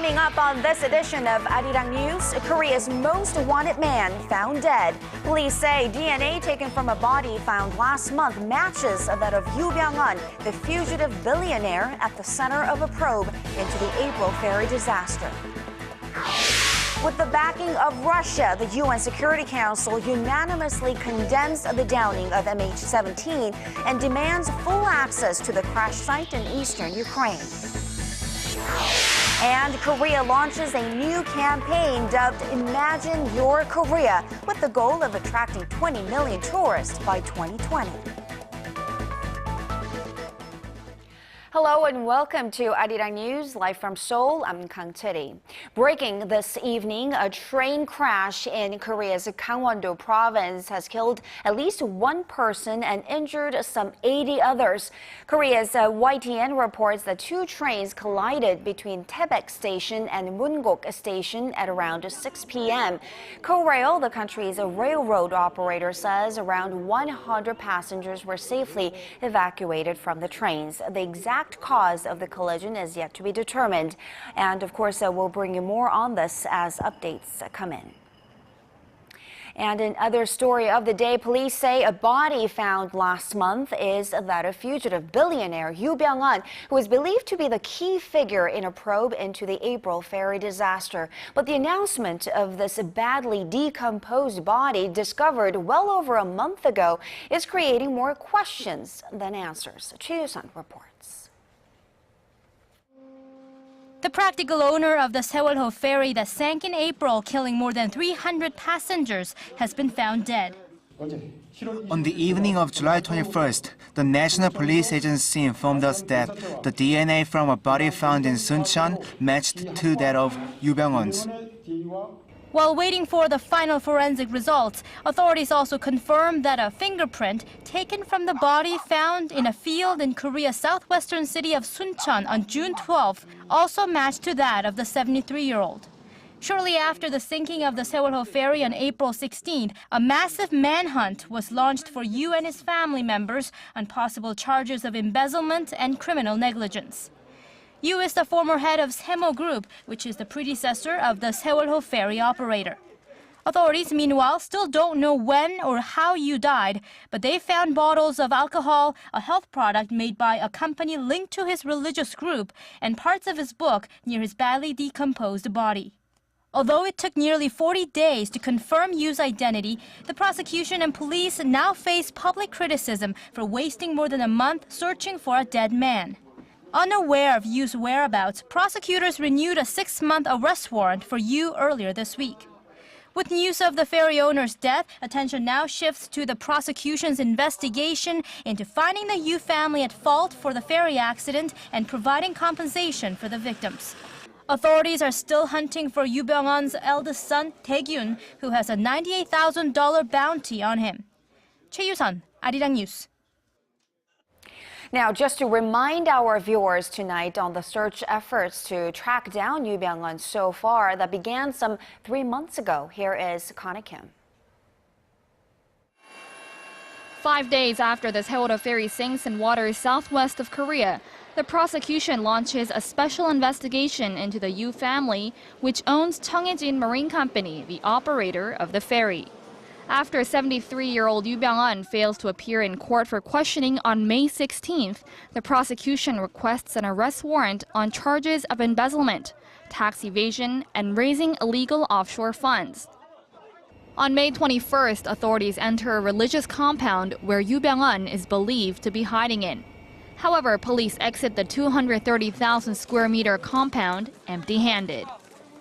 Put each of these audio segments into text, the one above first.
Coming up on this edition of ARIRANG News, Korea's most wanted man found dead. Police say DNA taken from a body found last month matches that of Yoo Byung-eun, the fugitive billionaire at the center of a probe into the April ferry disaster. With the backing of Russia, the UN Security Council unanimously condemns the downing of MH17 and demands full access to the crash site in eastern Ukraine. And Korea launches a new campaign dubbed Imagine Your Korea with the goal of attracting 20 million tourists by 2020. Hello and welcome to ARIRANG News, live from Seoul. I'm Kang Tae-ri. Breaking this evening, a train crash in Korea's Gangwon Province has killed at least one person and injured some 80 others. Korea's YTN reports that two trains collided between Taebaek Station and Mungok Station at around 6 p.m. Korail, the country's railroad operator, says around 100 passengers were safely evacuated from the trains. The exact cause of the collision is yet to be determined. And of course, we'll bring you more on this as updates come in. And in other story of the day, police say a body found last month is that of fugitive billionaire Yoo Byung-eun, who is believed to be the key figure in a probe into the April ferry disaster. But the announcement of this badly decomposed body discovered well over a month ago is creating more questions than answers. Choi Yoo-sun reports. The practical owner of the Sewol-ho ferry that sank in April, killing more than 300 passengers, has been found dead. On the evening of July 21st, the National Police Agency informed us that the DNA from a body found in Suncheon matched to that of Yoo Byung-eun's. While waiting for the final forensic results, authorities also confirmed that a fingerprint taken from the body found in a field in Korea's southwestern city of Suncheon on June 12th also matched to that of the 73-year-old. Shortly after the sinking of the Sewol-ho ferry on April 16th, a massive manhunt was launched for Yoo and his family members on possible charges of embezzlement and criminal negligence. Yoo is the former head of Semo Group, which is the predecessor of the Sewol-ho ferry operator. Authorities, meanwhile, still don't know when or how Yoo died, but they found bottles of alcohol, a health product made by a company linked to his religious group, and parts of his book near his badly decomposed body. Although it took nearly 40 days to confirm Yoo's identity, the prosecution and police now face public criticism for wasting more than a month searching for a dead man. Unaware of Yoo's whereabouts, prosecutors renewed a 6-month arrest warrant for Yoo earlier this week. With news of the ferry owner's death, attention now shifts to the prosecution's investigation into finding the Yoo family at fault for the ferry accident and providing compensation for the victims. Authorities are still hunting for Yoo Byung-eun's eldest son, Tae-gyun, who has a $98,000 bounty on him. Choi Yoo-sun, ARIRANG News. Now, just to remind our viewers tonight on the search efforts to track down Yoo Byung-eun so far that began some 3 months ago. Here is Connie Kim. 5 days after the Sewol-ho ferry sinks in waters southwest of Korea, the prosecution launches a special investigation into the Yoo family, which owns Cheongjin Marine Company, the operator of the ferry. After 73-year-old Yoo Byung-eun fails to appear in court for questioning on May 16th, the prosecution requests an arrest warrant on charges of embezzlement, tax evasion, and raising illegal offshore funds. On May 21st, authorities enter a religious compound where Yoo Byung-eun is believed to be hiding in. However, police exit the 230,000 square meter compound empty-handed.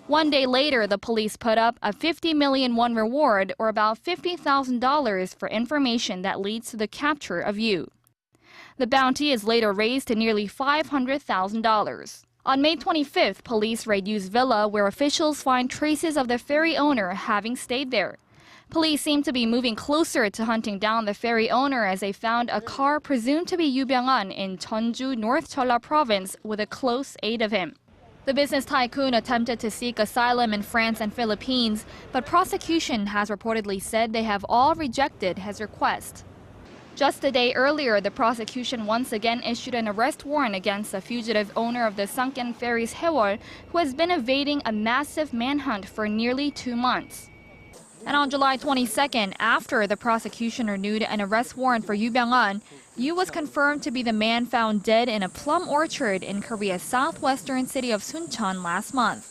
1 day later, the police put up a 50 million won reward, or about $50,000, for information that leads to the capture of Yoo. The bounty is later raised to nearly $500,000. On May 25th, police raid Yoo's villa, where officials find traces of the ferry owner having stayed there. Police seem to be moving closer to hunting down the ferry owner as they found a car presumed to be Yoo Byung-eun in Jeonju, North Jeolla Province, with a close aide of him. The business tycoon attempted to seek asylum in France and Philippines, but prosecution has reportedly said they have all rejected his request. Just a day earlier, the prosecution once again issued an arrest warrant against the fugitive owner of the sunken ferry's Haewol, who has been evading a massive manhunt for nearly 2 months. And on July 22nd, after the prosecution renewed an arrest warrant for Yoo Byung-eun, Yoo was confirmed to be the man found dead in a plum orchard in Korea's southwestern city of Suncheon last month.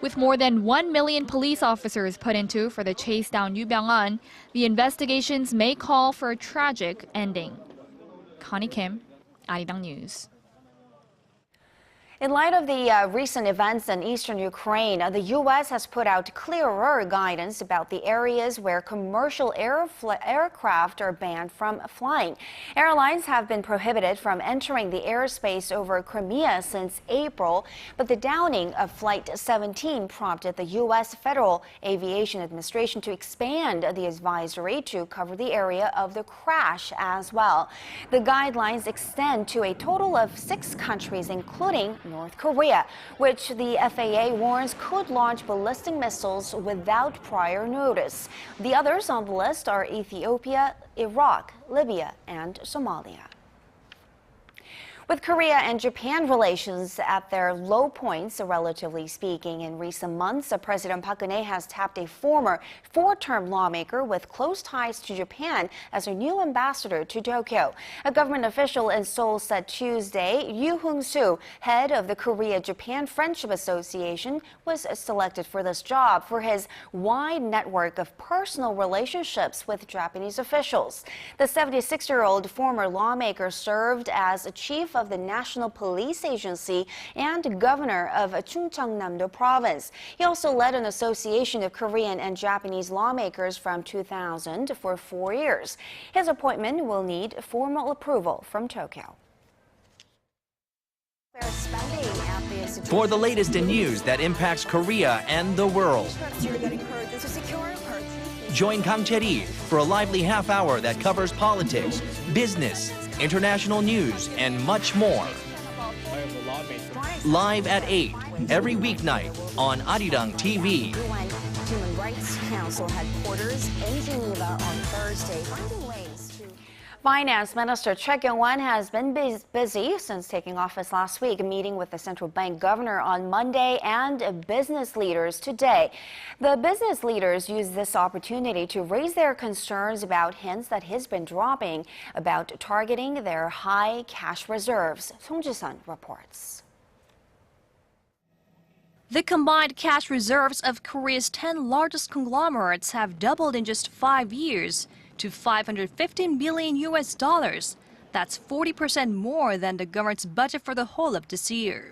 With more than 1 million police officers put into for the chase down Yoo Byung-eun, the investigations may call for a tragic ending. Connie Kim, ARIRANG News. In light of the recent events in eastern Ukraine, the U.S. has put out clearer guidance about the areas where commercial aircraft are banned from flying. Airlines have been prohibited from entering the airspace over Crimea since April, but the downing of Flight 17 prompted the U.S. Federal Aviation Administration to expand the advisory to cover the area of the crash as well. The guidelines extend to a total of 6 countries, including North Korea, which the FAA warns could launch ballistic missiles without prior notice. The others on the list are Ethiopia, Iraq, Libya, and Somalia. With Korea and Japan relations at their low points, relatively speaking, in recent months, President Park Geun-hye has tapped a former 4-term lawmaker with close ties to Japan as her new ambassador to Tokyo. A government official in Seoul said Tuesday Yoo Hyung-soo, head of the Korea-Japan Friendship Association, was selected for this job for his wide network of personal relationships with Japanese officials. The 76-year-old former lawmaker served as chief of the National Police Agency and governor of Chungcheongnam-do Province. He also led an association of Korean and Japanese lawmakers from 2000 for 4 years. His appointment will need formal approval from Tokyo. For the latest in news that impacts Korea and the world, join Kang Chae-ri for a lively half hour that covers politics, business, international news, and much more. Live at 8 every weeknight on ARIRANG TV. Human Rights Council headquarters in Geneva on Thursday. Finance Minister Choi Kyung-won has been busy since taking office last week, meeting with the central bank governor on Monday and business leaders today. The business leaders used this opportunity to raise their concerns about hints that he's been dropping about targeting their high cash reserves. Song Ji-sun reports. The combined cash reserves of Korea's 10 largest conglomerates have doubled in just 5 years to $515 billion. That's 40% more than the government's budget for the whole of this year.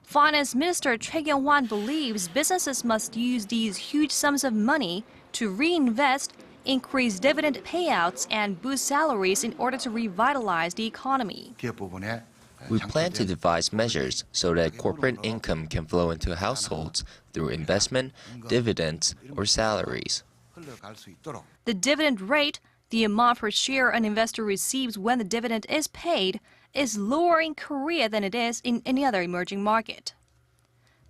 Finance Minister Choi Kyung-won believes businesses must use these huge sums of money to reinvest, increase dividend payouts, and boost salaries in order to revitalize the economy. We plan to devise measures so that corporate income can flow into households through investment, dividends, or salaries. The dividend rate, the amount per share an investor receives when the dividend is paid, is lower in Korea than it is in any other emerging market.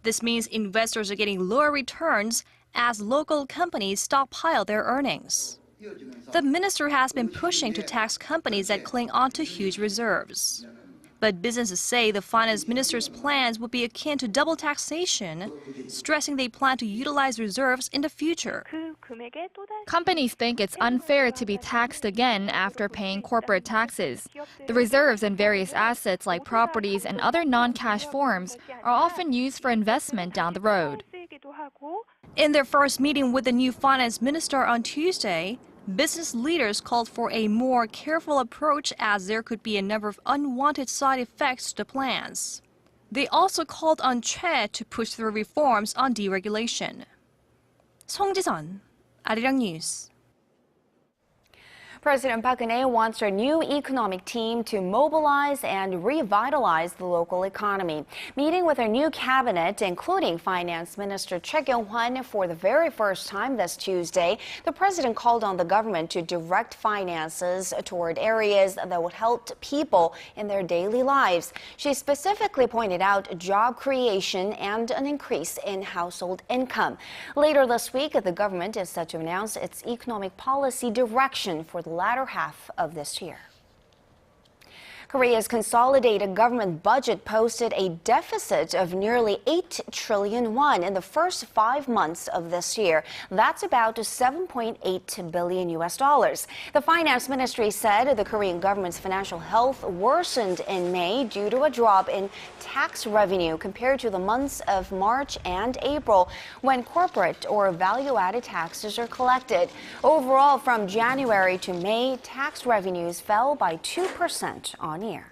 This means investors are getting lower returns as local companies stockpile their earnings. The minister has been pushing to tax companies that cling onto huge reserves. But businesses say the finance minister's plans would be akin to double taxation, stressing they plan to utilize reserves in the future. Companies think it's unfair to be taxed again after paying corporate taxes. The reserves in various assets like properties and other non-cash forms are often used for investment down the road. In their first meeting with the new finance minister on Tuesday, business leaders called for a more careful approach as there could be a number of unwanted side effects to the plans. They also called on Choi to push through reforms on deregulation. Song Ji-sun, ARIRANG News. President Park Geun-hye wants her new economic team to mobilize and revitalize the local economy. Meeting with her new cabinet, including Finance Minister Choi Kyung-won, for the very first time this Tuesday, the president called on the government to direct finances toward areas that would help people in their daily lives. She specifically pointed out job creation and an increase in household income. Later this week, the government is set to announce its economic policy direction for the latter half of this year. Korea's consolidated government budget posted a deficit of nearly 8 trillion won in the first 5 months of this year. That's about $7.8 billion. The finance ministry said the Korean government's financial health worsened in May due to a drop in tax revenue compared to the months of March and April, when corporate or value-added taxes are collected. Overall, from January to May, tax revenues fell by 2% on year.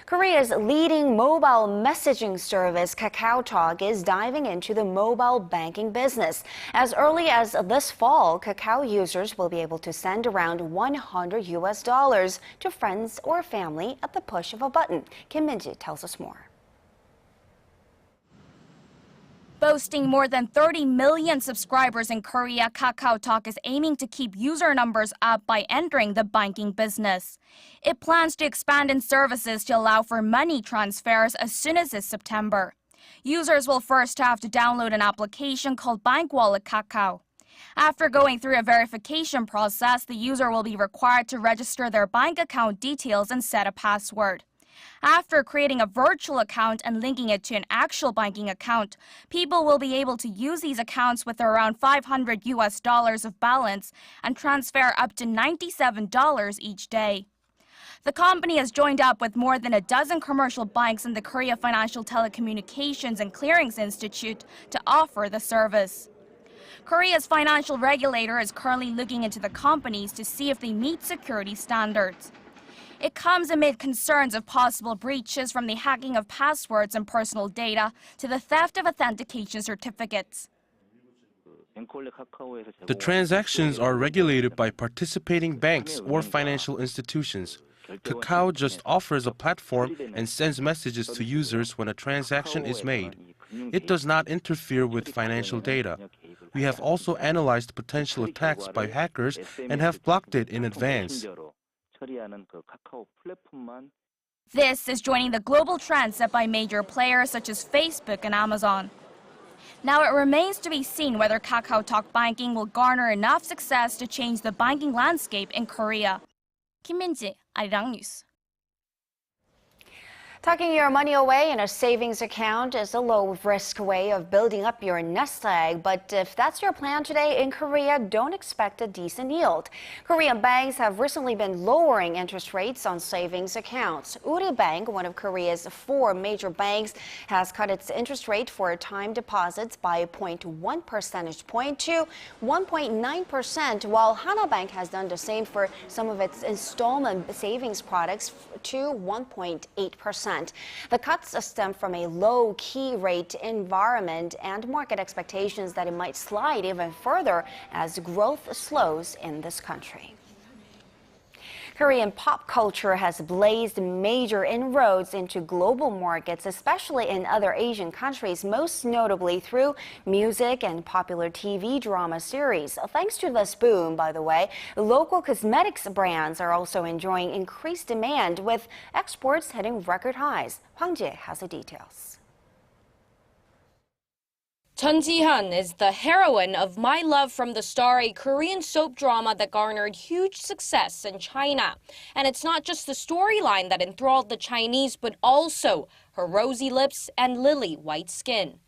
Korea's leading mobile messaging service, KAKAOTALK, is diving into the mobile banking business. As early as this fall, Kakao users will be able to send around $100 to friends or family at the push of a button. Kim Min-ji tells us more. Boasting more than 30 million subscribers in Korea, KakaoTalk is aiming to keep user numbers up by entering the banking business. It plans to expand in services to allow for money transfers as soon as this September. Users will first have to download an application called Bank Wallet Kakao. After going through a verification process, the user will be required to register their bank account details and set a password. After creating a virtual account and linking it to an actual banking account, people will be able to use these accounts with around $500 of balance and transfer up to $97 each day. The company has joined up with more than a dozen commercial banks and the Korea Financial Telecommunications and Clearings Institute to offer the service. Korea's financial regulator is currently looking into the companies to see if they meet security standards. It comes amid concerns of possible breaches, from the hacking of passwords and personal data to the theft of authentication certificates. The transactions are regulated by participating banks or financial institutions. Kakao just offers a platform and sends messages to users when a transaction is made. It does not interfere with financial data. We have also analyzed potential attacks by hackers and have blocked it in advance. This is joining the global trend set by major players such as Facebook and Amazon. Now it remains to be seen whether KakaoTalk banking will garner enough success to change the banking landscape in Korea. Kim Min-ji, ARIRANG News. Tucking your money away in a savings account is a low-risk way of building up your nest egg. But if that's your plan today in Korea, don't expect a decent yield. Korean banks have recently been lowering interest rates on savings accounts. Uri Bank, one of Korea's 4 major banks, has cut its interest rate for time deposits by 0.1 percentage point to 1.9%, while Hana Bank has done the same for some of its installment savings products to 1.8%. The cuts stem from a low key rate environment and market expectations that it might slide even further as growth slows in this country. Korean pop culture has blazed major inroads into global markets, especially in other Asian countries, most notably through music and popular TV drama series. Thanks to this boom, by the way, local cosmetics brands are also enjoying increased demand, with exports hitting record highs. Hwang Jae has the details. Chun Ji-hyun is the heroine of My Love from the Star, a Korean soap drama that garnered huge success in China. And it's not just the storyline that enthralled the Chinese, but also her rosy lips and lily-white skin.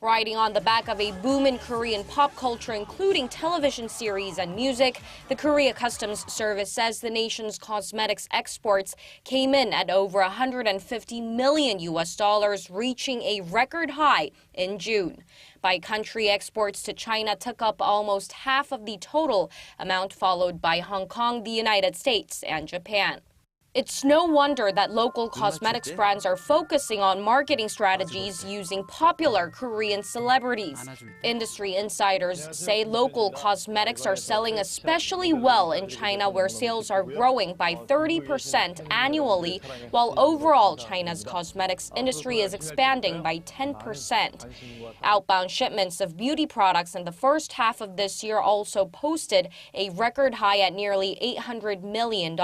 Riding on the back of a boom in Korean pop culture, including television series and music, the Korea Customs Service says the nation's cosmetics exports came in at over $150 million, reaching a record high in June. By country, exports to China took up almost half of the total amount, followed by Hong Kong, the United States, and Japan. It's no wonder that local cosmetics brands are focusing on marketing strategies using popular Korean celebrities. Industry insiders say local cosmetics are selling especially well in China, where sales are growing by 30% annually, while overall China's cosmetics industry is expanding by 10%. Outbound shipments of beauty products in the first half of this year also posted a record high at nearly $800 million.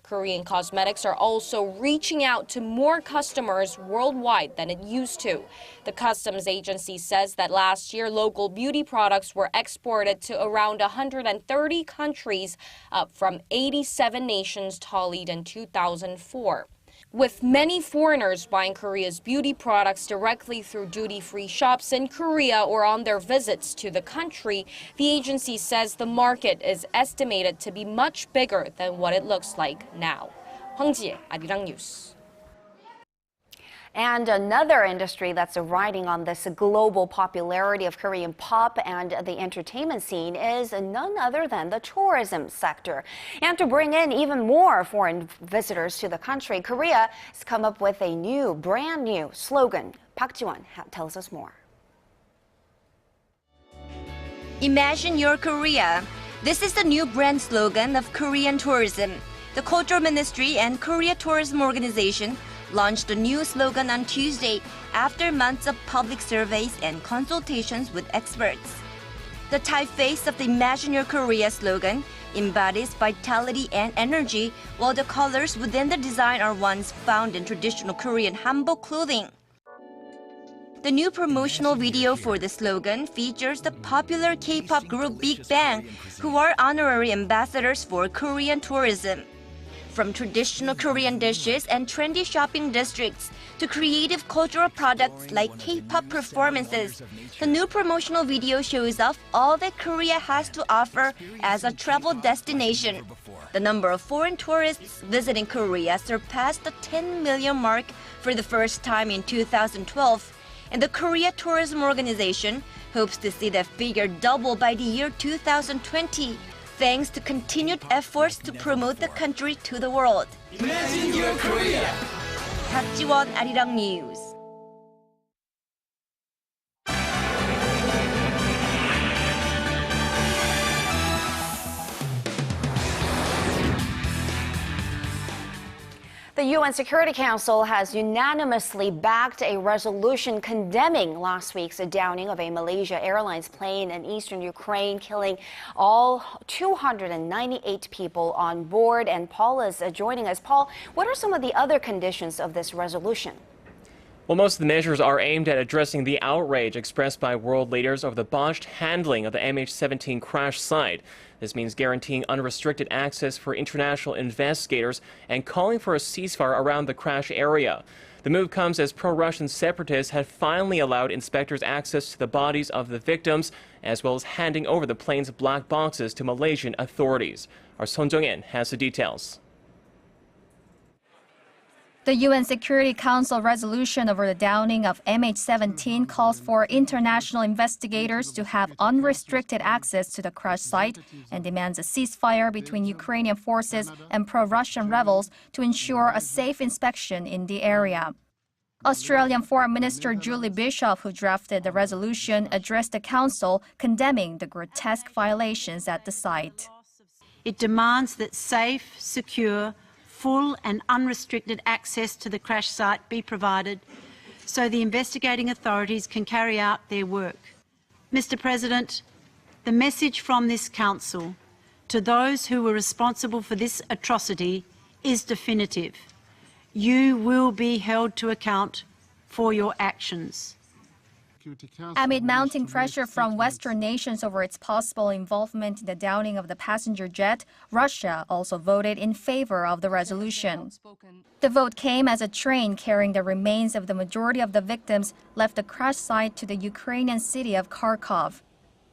Korean cosmetics are also reaching out to more customers worldwide than it used to. The customs agency says that last year, local beauty products were exported to around 130 countries, up from 87 nations tallied in 2004. With many foreigners buying Korea's beauty products directly through duty-free shops in Korea or on their visits to the country, the agency says the market is estimated to be much bigger than what it looks like now. Hwang Ji-hye, Arirang News. And another industry that's riding on this global popularity of Korean pop and the entertainment scene is none other than the tourism sector. And to bring in even more foreign visitors to the country, Korea has come up with a brand new slogan. Park Ji-won tells us more. Imagine your Korea. This is the new brand slogan of Korean tourism. The Culture Ministry and Korea Tourism Organization launched a new slogan on Tuesday after months of public surveys and consultations with experts. The typeface of the Imagine Your Korea slogan embodies vitality and energy, while the colors within the design are ones found in traditional Korean hanbok clothing. The new promotional video for the slogan features the popular K-pop group Big Bang, who are honorary ambassadors for Korean tourism. From traditional Korean dishes and trendy shopping districts to creative cultural products like K-pop performances, the new promotional video shows off all that Korea has to offer as a travel destination. The number of foreign tourists visiting Korea surpassed the 10 million mark for the first time in 2012, and the Korea Tourism Organization hopes to see that figure double by the year 2020. Thanks to continued efforts to promote the country to the world. Imagine your Korea. Park Ji-won, Arirang News. The UN Security Council has unanimously backed a resolution condemning last week's downing of a Malaysia Airlines plane in eastern Ukraine, killing all 298 people on board. And Paul is joining us. Paul, what are some of the other conditions of this resolution? Well, most of the measures are aimed at addressing the outrage expressed by world leaders over the botched handling of the MH17 crash site. This means guaranteeing unrestricted access for international investigators and calling for a ceasefire around the crash area. The move comes as pro-Russian separatists have finally allowed inspectors access to the bodies of the victims, as well as handing over the plane's black boxes to Malaysian authorities. Our Son Jung-in has the details. The UN Security Council resolution over the downing of MH17 calls for international investigators to have unrestricted access to the crash site and demands a ceasefire between Ukrainian forces and pro-Russian rebels to ensure a safe inspection in the area. Australian Foreign Minister Julie Bishop, who drafted the resolution, addressed the Council, condemning the grotesque violations at the site. It demands that safe, secure, full and unrestricted access to the crash site be provided so the investigating authorities can carry out their work. Mr. President, the message from this Council to those who were responsible for this atrocity is definitive. You will be held to account for your actions. Amid mounting pressure from Western nations over its possible involvement in the downing of the passenger jet, Russia also voted in favor of the resolution. The vote came as a train carrying the remains of the majority of the victims left the crash site to the Ukrainian city of Kharkov.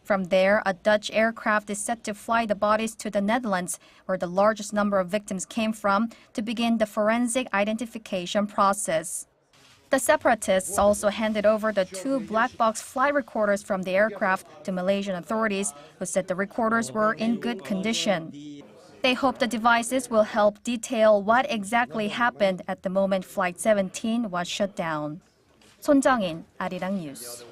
From there, a Dutch aircraft is set to fly the bodies to the Netherlands, where the largest number of victims came from, to begin the forensic identification process. The separatists also handed over the 2 black box flight recorders from the aircraft to Malaysian authorities, who said the recorders were in good condition. They hope the devices will help detail what exactly happened at the moment Flight 17 was shut down. Son Jung-in, Arirang News.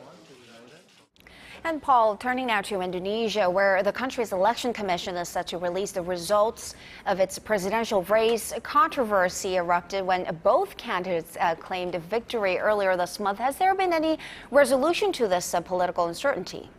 And Paul, turning now to Indonesia, where the country's election commission is set to release the results of its presidential race. Controversy erupted when both candidates claimed victory earlier this month. Has there been any resolution to this political uncertainty?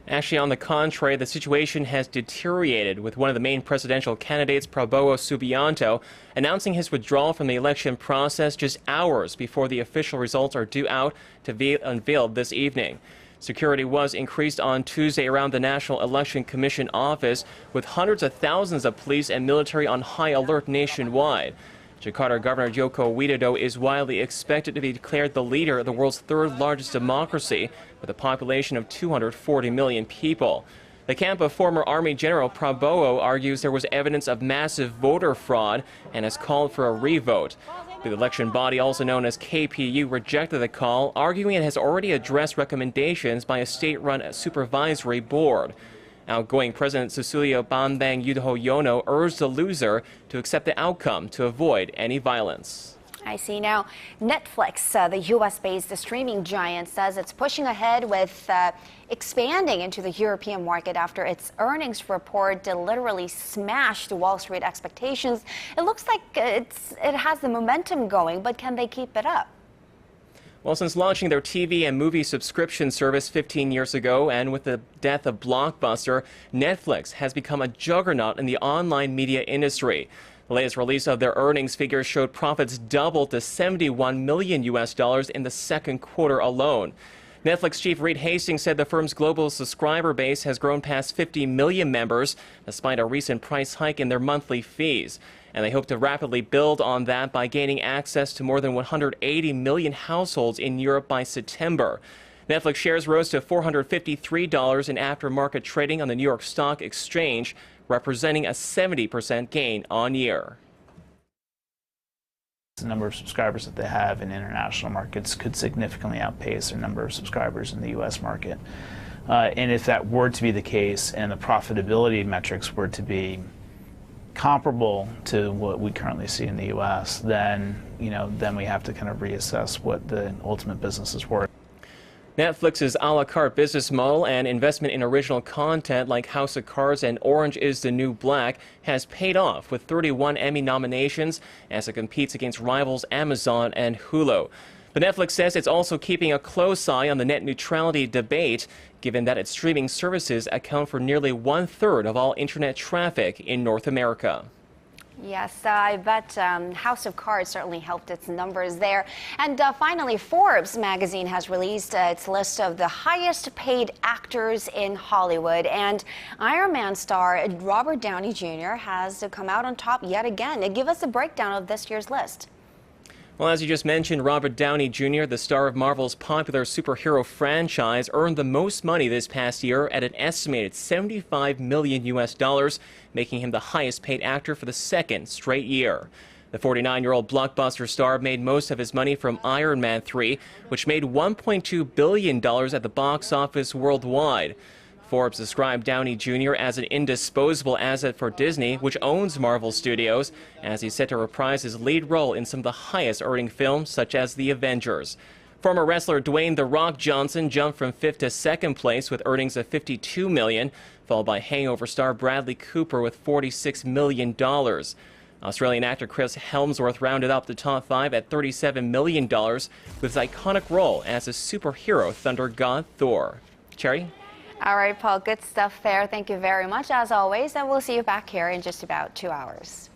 Actually, on the contrary, the situation has deteriorated, with one of the main presidential candidates, Prabowo Subianto, announcing his withdrawal from the election process just hours before the official results are due out to be unveiled this evening. Security was increased on Tuesday around the National Election Commission office, with hundreds of thousands of police and military on high alert nationwide. Jakarta Governor Joko Widodo is widely expected to be declared the leader of the world's third largest democracy, with a population of 240 million people. The camp of former Army General Prabowo argues there was evidence of massive voter fraud and has called for a revote. The election body, also known as KPU, rejected the call, arguing it has already addressed recommendations by a state-run supervisory board. Outgoing President Susilo Bambang Yudhoyono urged the loser to accept the outcome to avoid any violence. I see. Now, Netflix, the U.S.-based streaming giant, says it's pushing ahead with expanding into the European market after its earnings report literally smashed Wall Street expectations. It looks like it has the momentum going, but can they keep it up? Well, since launching their TV and movie subscription service 15 years ago, and with the death of Blockbuster, Netflix has become a juggernaut in the online media industry. The latest release of their earnings figures showed profits doubled to $71 million in the second quarter alone. Netflix chief Reed Hastings said the firm's global subscriber base has grown past 50 million members, despite a recent price hike in their monthly fees. And they hope to rapidly build on that by gaining access to more than 180 million households in Europe by September. Netflix shares rose to $453 in aftermarket trading on the New York Stock Exchange, representing a 70% gain on year. The number of subscribers that they have in international markets could significantly outpace their number of subscribers in the U.S. market. And if that were to be the case and the profitability metrics were to be comparable to what we currently see in the U.S., then we have to kind of reassess what the ultimate business is worth. Netflix's a la carte business model and investment in original content like House of Cards and Orange is the New Black has paid off with 31 Emmy nominations as it competes against rivals Amazon and Hulu. But Netflix says it's also keeping a close eye on the net neutrality debate, given that its streaming services account for nearly 1/3 of all internet traffic in North America. Yes, I bet House of Cards certainly helped its numbers there. And finally, Forbes magazine has released its list of the highest paid actors in Hollywood. And Iron Man star Robert Downey Jr. has come out on top yet again. Give us a breakdown of this year's list. Well, as you just mentioned, Robert Downey Jr., the star of Marvel's popular superhero franchise, earned the most money this past year at an estimated $75 million, making him the highest paid actor for the second straight year. The 49-year-old blockbuster star made most of his money from Iron Man 3, which made $1.2 billion at the box office worldwide. Forbes described Downey Jr. as an indisposable asset for Disney, which owns Marvel Studios, as he's set to reprise his lead role in some of the highest-earning films, such as The Avengers. Former wrestler Dwayne "The Rock" Johnson jumped from 5th to 2nd place with earnings of $52 million, followed by Hangover star Bradley Cooper with $46 million. Australian actor Chris Hemsworth rounded up the top 5 at $37 million with his iconic role as a superhero thunder god Thor. Cherry? All right, Paul, good stuff there. Thank you very much, as always, and we'll see you back here in just about 2 hours.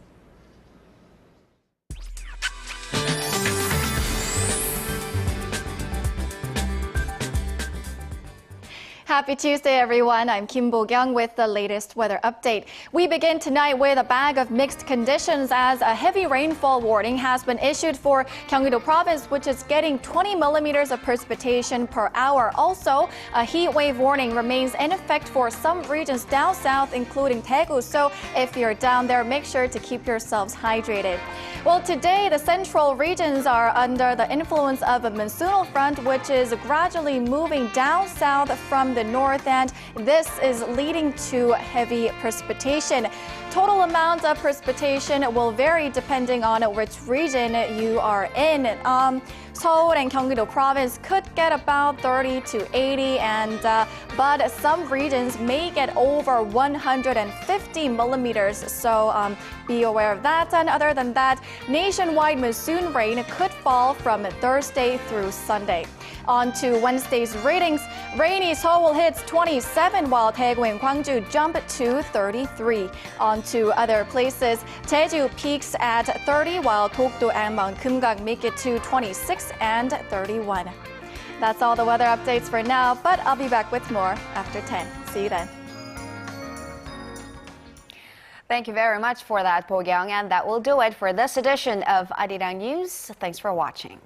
Happy Tuesday, everyone. I'm Kim Bo-kyung with the latest weather update. We begin tonight with a bag of mixed conditions as a heavy rainfall warning has been issued for Gangwon Province, which is getting 20 millimeters of precipitation per hour. Also, a heat wave warning remains in effect for some regions down south, including Daegu. So if you're down there, make sure to keep yourselves hydrated. Well, today, the central regions are under the influence of a monsoonal front, which is gradually moving down south from the north, and this is leading to heavy precipitation. Total amount of precipitation will vary depending on which region you are in. Seoul and Gyeonggi-do Province could get about 30 to 80, and but some regions may get over 150 millimeters, so be aware of that. And other than that, nationwide monsoon rain could fall from Thursday through Sunday. On to Wednesday's ratings. Rainy Seoul hits 27, while Daegu and Gwangju jump to 33. On to other places. Jeju peaks at 30, while Dokdo and Mount Kumgang make it to 26 and 31. That's all the weather updates for now, but I'll be back with more after 10. See you then. Thank you very much for that, Bo-kyung, and that will do it for this edition of Arirang News. Thanks for watching.